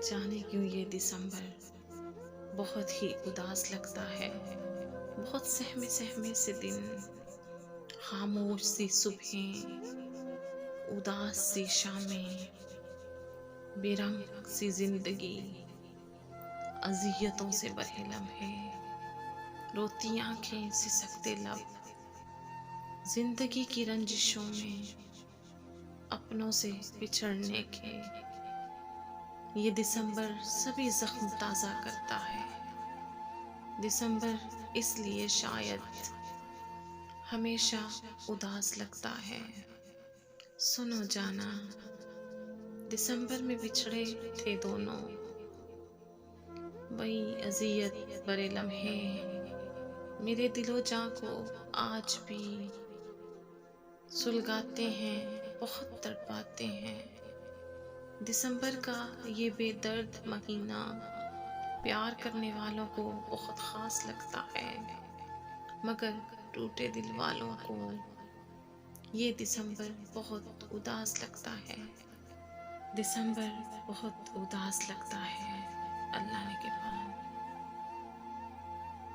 जाने क्यों ये दिसंबर बहुत ही उदास लगता है। बहुत सहमे सहमे से दिन, खामोश सी सुबहें, उदास सी शामें, बेरंग सी जिंदगी, अजियतों से भरे लम्हे, रोती आंखें सिसकते लब, जिंदगी की रंजिशों में अपनों से बिछड़ने के। ये दिसंबर सभी जख्म ताज़ा करता है। दिसंबर इसलिए शायद हमेशा उदास लगता है। सुनो जाना, दिसंबर में बिछड़े थे दोनों, वही अजियत भरे लम्हे मेरे दिलो जां को आज भी सुलगाते हैं, बहुत तड़पाते हैं। दिसंबर का ये बेदर्द महीना प्यार करने वालों को बहुत खास लगता है, मगर टूटे दिल वालों को ये दिसंबर बहुत उदास लगता है। दिसंबर बहुत उदास लगता है। अल्लाह ने कृपा।